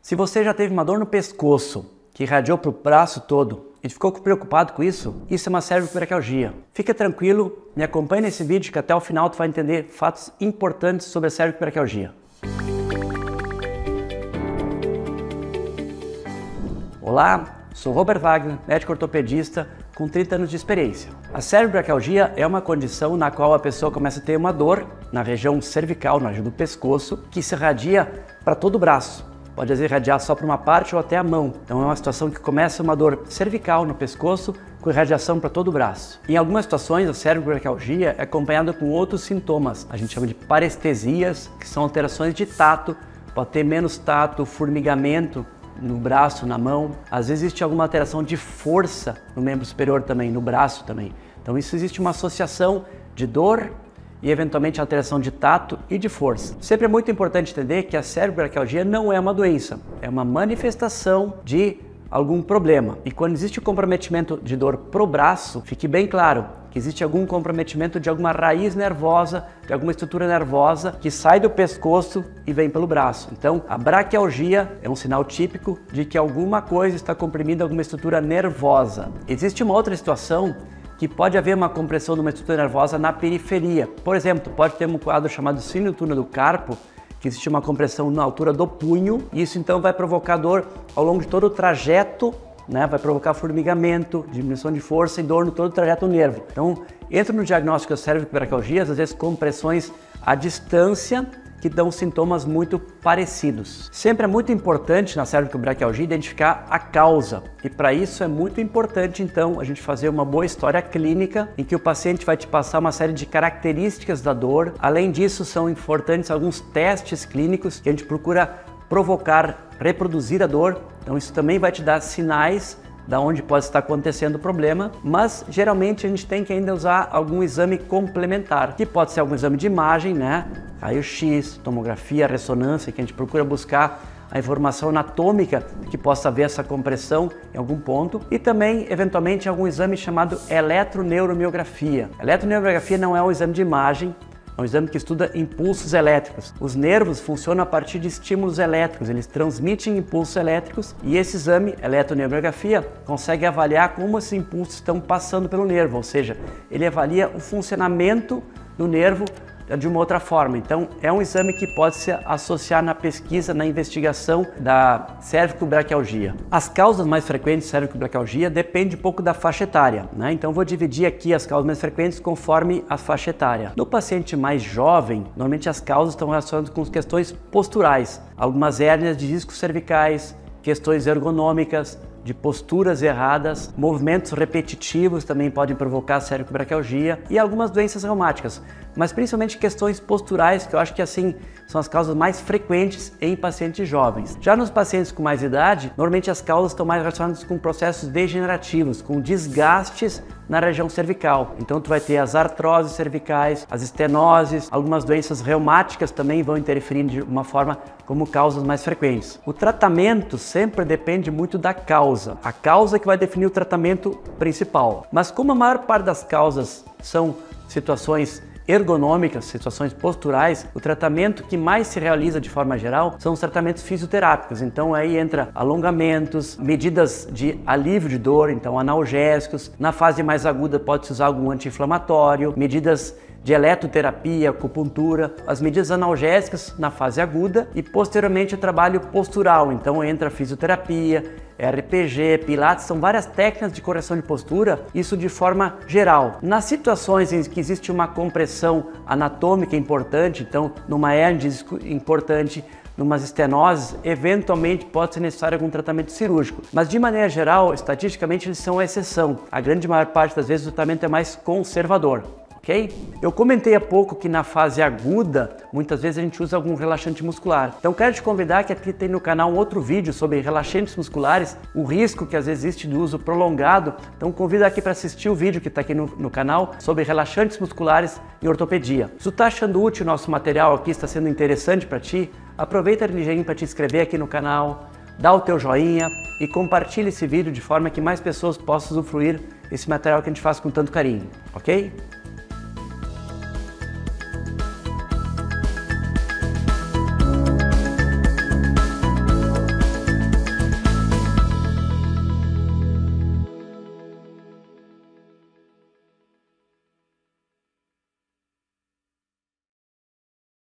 Se você já teve uma dor no pescoço que irradiou para o braço todo e ficou preocupado com isso, isso é uma cervicobraquialgia. Fica tranquilo, me acompanhe nesse vídeo que até o final tu vai entender fatos importantes sobre a cervicobraquialgia. Olá, sou Robert Wagner, médico ortopedista com 30 anos de experiência. A cervicobraquialgia é uma condição na qual a pessoa começa a ter uma dor na região cervical, na região do pescoço, que se irradia para todo o braço. Pode às vezes irradiar só para uma parte ou até a mão. Então é uma situação que começa uma dor cervical no pescoço com irradiação para todo o braço. Em algumas situações a cervicobraquialgia é acompanhada com outros sintomas. A gente chama de parestesias, que são alterações de tato. Pode ter menos tato, formigamento no braço, na mão. Às vezes existe alguma alteração de força no membro superior também, no braço também. Então isso existe uma associação de dor e eventualmente alteração de tato e de força. Sempre é muito importante entender que a cervicobraquialgia não é uma doença, é uma manifestação de algum problema. E quando existe o comprometimento de dor pro braço, fique bem claro que existe algum comprometimento de alguma raiz nervosa, de alguma estrutura nervosa que sai do pescoço e vem pelo braço. Então, a braquialgia é um sinal típico de que alguma coisa está comprimindo alguma estrutura nervosa. Existe uma outra situação que pode haver uma compressão de uma estrutura nervosa na periferia. Por exemplo, pode ter um quadro chamado síndrome do túnel do carpo, que existe uma compressão na altura do punho, e isso então vai provocar dor ao longo de todo o trajeto, né? Vai provocar formigamento, diminuição de força e dor no todo o trajeto do nervo. Então, entra no diagnóstico da cervicobraquialgia, às vezes compressões à distância, que dão sintomas muito parecidos. Sempre é muito importante na cervicobraquialgia identificar a causa, e para isso é muito importante então a gente fazer uma boa história clínica em que o paciente vai te passar uma série de características da dor. Além disso, são importantes alguns testes clínicos que a gente procura provocar, reproduzir a dor. Então isso também vai te dar sinais da onde pode estar acontecendo o problema, mas geralmente a gente tem que ainda usar algum exame complementar, que pode ser algum exame de imagem, né? Raio-X, tomografia, ressonância, que a gente procura buscar a informação anatômica que possa haver essa compressão em algum ponto, e também eventualmente algum exame chamado eletroneuromiografia. A eletroneuromiografia não é um exame de imagem, é um exame que estuda impulsos elétricos. Os nervos funcionam a partir de estímulos elétricos, eles transmitem impulsos elétricos, e esse exame, eletroneuromiografia, consegue avaliar como esses impulsos estão passando pelo nervo, ou seja, ele avalia o funcionamento do nervo de uma outra forma. Então é um exame que pode se associar na pesquisa, na investigação da cervicobraquialgia. As causas mais frequentes de cervicobraquialgia dependem um pouco da faixa etária, né? Então vou dividir aqui as causas mais frequentes conforme a faixa etária. No paciente mais jovem, normalmente as causas estão relacionadas com questões posturais, algumas hérnias de discos cervicais, questões ergonômicas, de posturas erradas, movimentos repetitivos também podem provocar cervicobraquialgia, e algumas doenças reumáticas, mas principalmente questões posturais, que eu acho que assim são as causas mais frequentes em pacientes jovens. Já nos pacientes com mais idade, normalmente as causas estão mais relacionadas com processos degenerativos, com desgastes na região cervical. Então tu vai ter as artroses cervicais, as estenoses, algumas doenças reumáticas também vão interferir de uma forma como causas mais frequentes. O tratamento sempre depende muito da causa. A causa que vai definir o tratamento principal. Mas como a maior parte das causas são situações ergonômicas, situações posturais, o tratamento que mais se realiza de forma geral são os tratamentos fisioterápicos. Então aí entra alongamentos, medidas de alívio de dor, então analgésicos. Na fase mais aguda pode-se usar algum anti-inflamatório, medidas de eletroterapia, acupuntura, as medidas analgésicas na fase aguda, e posteriormente o trabalho postural. Então entra fisioterapia, RPG, pilates, são várias técnicas de correção de postura, isso de forma geral. Nas situações em que existe uma compressão anatômica importante, então numa hérnia de disco importante, numas estenoses, eventualmente pode ser necessário algum tratamento cirúrgico. Mas de maneira geral, estatisticamente eles são a exceção. A grande maior parte das vezes o tratamento é mais conservador. Ok? Eu comentei há pouco que na fase aguda, muitas vezes a gente usa algum relaxante muscular. Então quero te convidar que aqui tem no canal um outro vídeo sobre relaxantes musculares, o risco que às vezes existe do uso prolongado. Então convido aqui para assistir o vídeo que está aqui no canal sobre relaxantes musculares em ortopedia. Se tu está achando útil o nosso material aqui, está sendo interessante para ti, aproveita ligeirinho para te inscrever aqui no canal, dá o teu joinha e compartilha esse vídeo de forma que mais pessoas possam usufruir esse material que a gente faz com tanto carinho, ok?